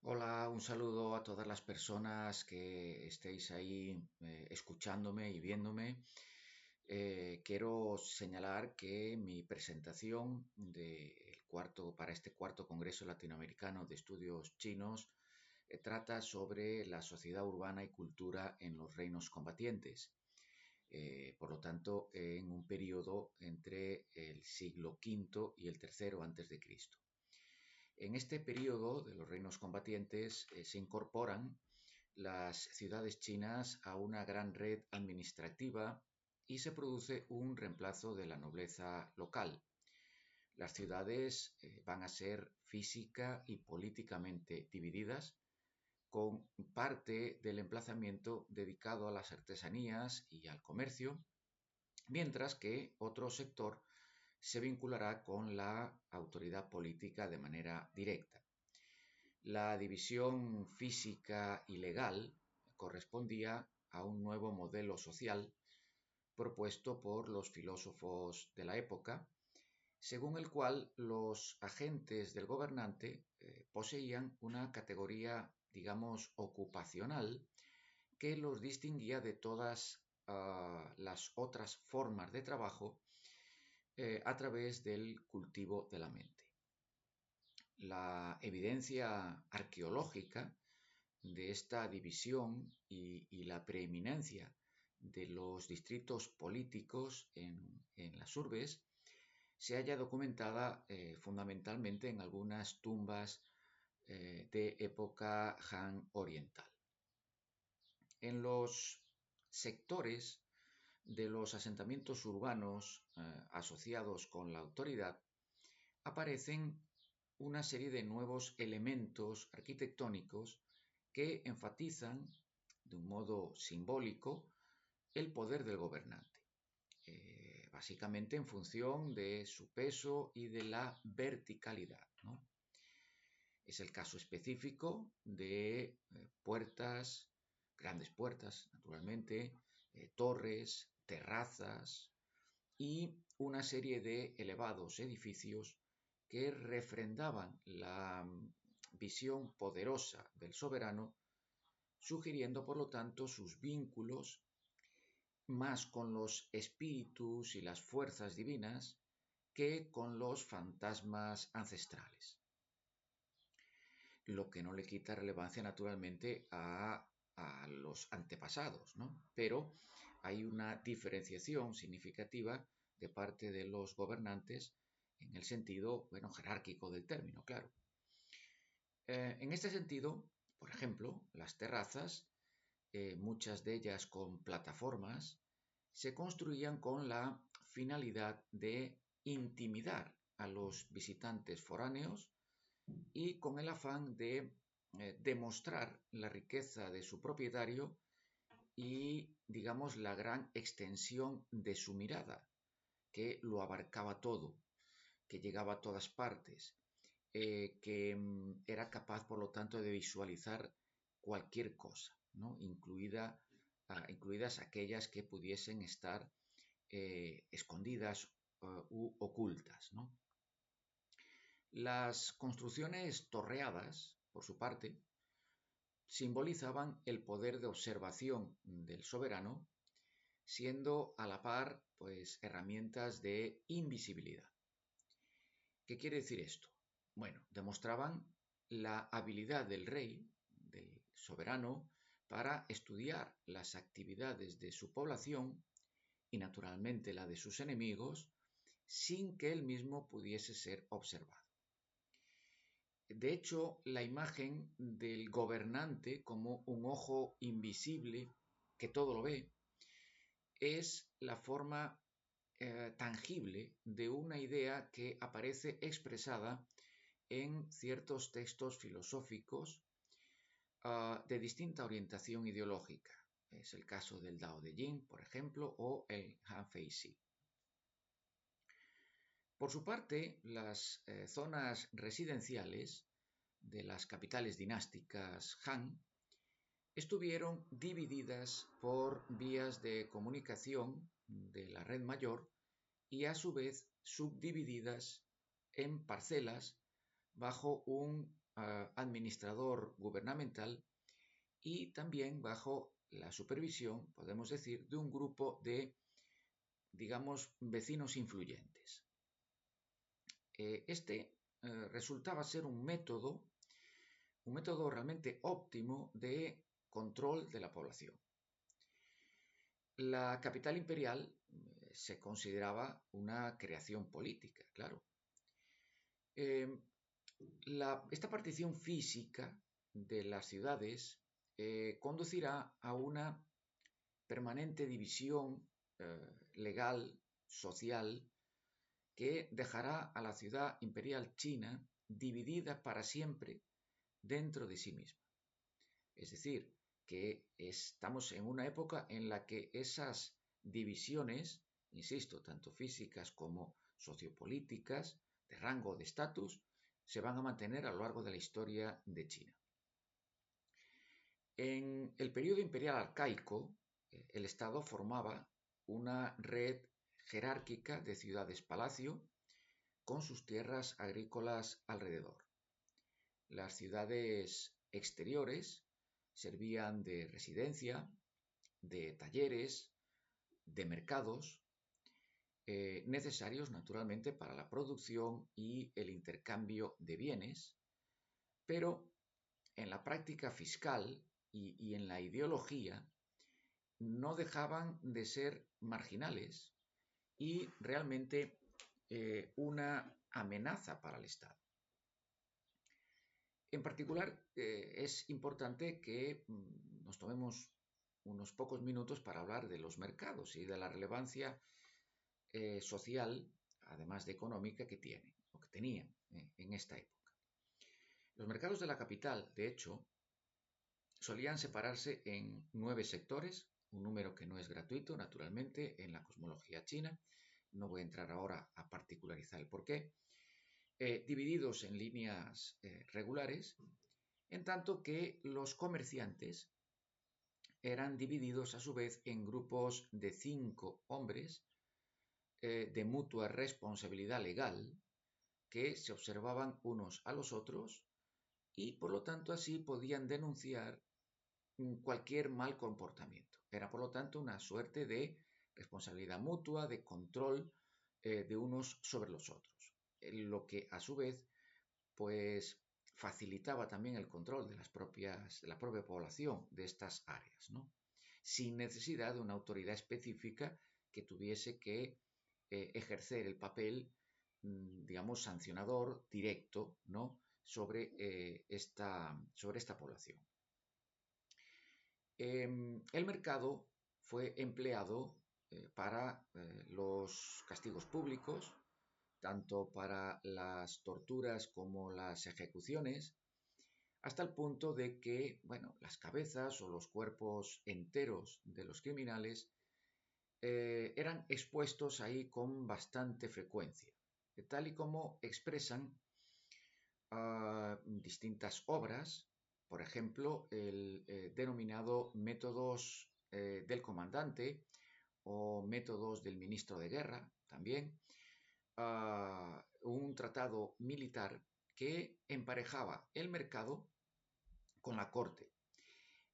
Hola, un saludo a todas las personas que estéis ahí escuchándome y viéndome. Quiero señalar que mi presentación para este cuarto Congreso Latinoamericano de Estudios Chinos trata sobre la sociedad urbana y cultura en los reinos combatientes. Por lo tanto, en un periodo entre el siglo V y el III antes de Cristo. En este periodo de los reinos combatientes se incorporan las ciudades chinas a una gran red administrativa y se produce un reemplazo de la nobleza local. Las ciudades van a ser física y políticamente divididas, con parte del emplazamiento dedicado a las artesanías y al comercio, mientras que otro sector se vinculará con la autoridad política de manera directa. La división física y legal correspondía a un nuevo modelo social propuesto por los filósofos de la época, según el cual los agentes del gobernante poseían una categoría, digamos, ocupacional que los distinguía de todas las otras formas de trabajo a través del cultivo de la mente. La evidencia arqueológica de esta división y la preeminencia de los distritos políticos en las urbes se halla documentada fundamentalmente en algunas tumbas de época Han oriental. En los sectores de los asentamientos urbanos asociados con la autoridad aparecen una serie de nuevos elementos arquitectónicos que enfatizan de un modo simbólico el poder del gobernante, básicamente en función de su peso y de la verticalidad, ¿no? Es el caso específico de puertas, grandes puertas, naturalmente, torres, terrazas y una serie de elevados edificios que refrendaban la visión poderosa del soberano, sugiriendo por lo tanto sus vínculos más con los espíritus y las fuerzas divinas que con los fantasmas ancestrales. Lo que no le quita relevancia naturalmente a los antepasados, ¿no? Pero hay una diferenciación significativa de parte de los gobernantes en el sentido, bueno, jerárquico del término, claro. En este sentido, por ejemplo, las terrazas, muchas de ellas con plataformas, se construían con la finalidad de intimidar a los visitantes foráneos y con el afán de demostrar la riqueza de su propietario y, digamos, la gran extensión de su mirada, que lo abarcaba todo, que llegaba a todas partes, que era capaz, por lo tanto, de visualizar cualquier cosa, ¿no? Incluidas aquellas que pudiesen estar escondidas u ocultas, ¿no? Las construcciones torreadas, por su parte, simbolizaban el poder de observación del soberano, siendo a la par, pues, herramientas de invisibilidad. ¿Qué quiere decir esto? Bueno, demostraban la habilidad del rey, del soberano, para estudiar las actividades de su población y naturalmente la de sus enemigos, sin que él mismo pudiese ser observado. De hecho, la imagen del gobernante como un ojo invisible que todo lo ve es la forma tangible de una idea que aparece expresada en ciertos textos filosóficos de distinta orientación ideológica. Es el caso del Dao de Jing, por ejemplo, o el Han Fei Si. Por su parte, las zonas residenciales de las capitales dinásticas Han estuvieron divididas por vías de comunicación de la red mayor y a su vez subdivididas en parcelas bajo un administrador gubernamental y también bajo la supervisión, podemos decir, de un grupo de, digamos, vecinos influyentes. Este resultaba ser un método realmente óptimo de control de la población. La capital imperial se consideraba una creación política, claro. Esta partición física de las ciudades conducirá a una permanente división legal, social, que dejará a la ciudad imperial china dividida para siempre dentro de sí misma. Es decir, que estamos en una época en la que esas divisiones, insisto, tanto físicas como sociopolíticas, de rango, de estatus, se van a mantener a lo largo de la historia de China. En el periodo imperial arcaico, el Estado formaba una red jerárquica de ciudades-palacio con sus tierras agrícolas alrededor. Las ciudades exteriores servían de residencia, de talleres, de mercados, necesarios naturalmente para la producción y el intercambio de bienes, pero en la práctica fiscal y en la ideología no dejaban de ser marginales y realmente una amenaza para el Estado. En particular, es importante que nos tomemos unos pocos minutos para hablar de los mercados y de la relevancia social, además de económica, que tienen o que tenían en esta época. Los mercados de la capital, de hecho, solían separarse en 9 sectores, un número que no es gratuito, naturalmente, en la cosmología china. No voy a entrar ahora a particularizar el porqué. Divididos en líneas regulares, en tanto que los comerciantes eran divididos a su vez en grupos de 5 hombres de mutua responsabilidad legal que se observaban unos a los otros y por lo tanto así podían denunciar cualquier mal comportamiento. Era por lo tanto una suerte de responsabilidad mutua, de control de unos sobre los otros, lo que a su vez pues facilitaba también el control de la propia población de estas áreas, ¿no? Sin necesidad de una autoridad específica que tuviese que ejercer el papel, digamos, sancionador directo, ¿no? sobre esta población. El mercado fue empleado para los castigos públicos, tanto para las torturas como las ejecuciones, hasta el punto de que, bueno, las cabezas o los cuerpos enteros de los criminales eran expuestos ahí con bastante frecuencia, tal y como expresan distintas obras, por ejemplo, el denominado métodos del comandante o métodos del ministro de guerra, también, un tratado militar que emparejaba el mercado con la corte,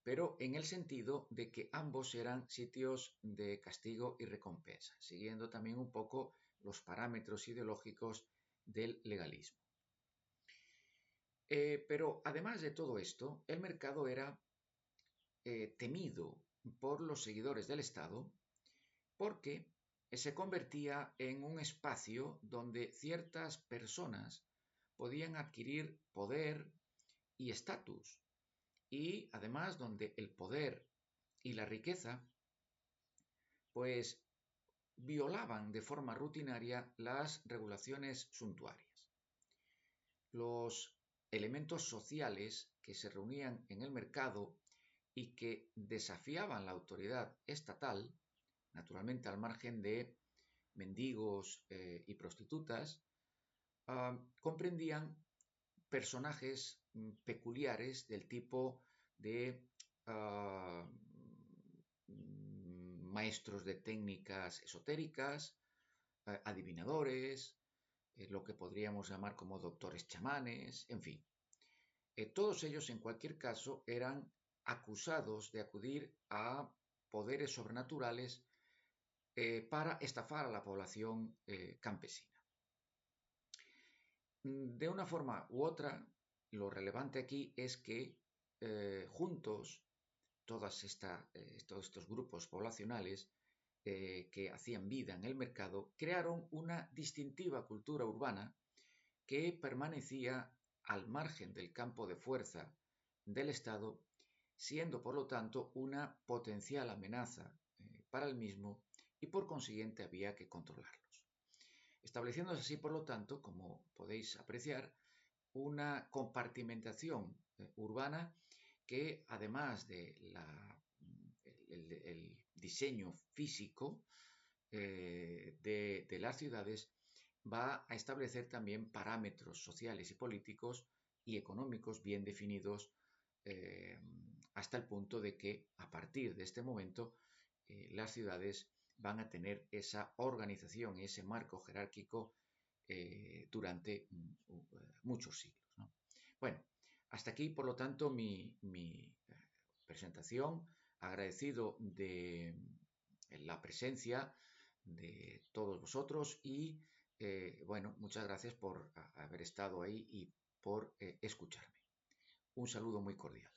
pero en el sentido de que ambos eran sitios de castigo y recompensa, siguiendo también un poco los parámetros ideológicos del legalismo. Pero además de todo esto, el mercado era temido por los seguidores del Estado porque se convertía en un espacio donde ciertas personas podían adquirir poder y estatus, y además donde el poder y la riqueza pues violaban de forma rutinaria las regulaciones suntuarias. Los elementos sociales que se reunían en el mercado y que desafiaban la autoridad estatal, naturalmente al margen de mendigos y prostitutas, comprendían personajes peculiares del tipo de maestros de técnicas esotéricas, adivinadores, lo que podríamos llamar como doctores chamanes, en fin. Todos ellos, en cualquier caso, eran acusados de acudir a poderes sobrenaturales para estafar a la población campesina. De una forma u otra, lo relevante aquí es que juntos todos estos grupos poblacionales que hacían vida en el mercado crearon una distintiva cultura urbana que permanecía al margen del campo de fuerza del Estado, siendo por lo tanto una potencial amenaza para el mismo y por consiguiente había que controlarlos. Estableciéndose así, por lo tanto, como podéis apreciar, una compartimentación urbana que además de el diseño físico de las ciudades va a establecer también parámetros sociales y políticos y económicos bien definidos hasta el punto de que a partir de este momento las ciudades van a tener esa organización, ese marco jerárquico durante muchos siglos, ¿no? Bueno, hasta aquí, por lo tanto, mi presentación. Agradecido de la presencia de todos vosotros y, bueno, muchas gracias por haber estado ahí y por escucharme. Un saludo muy cordial.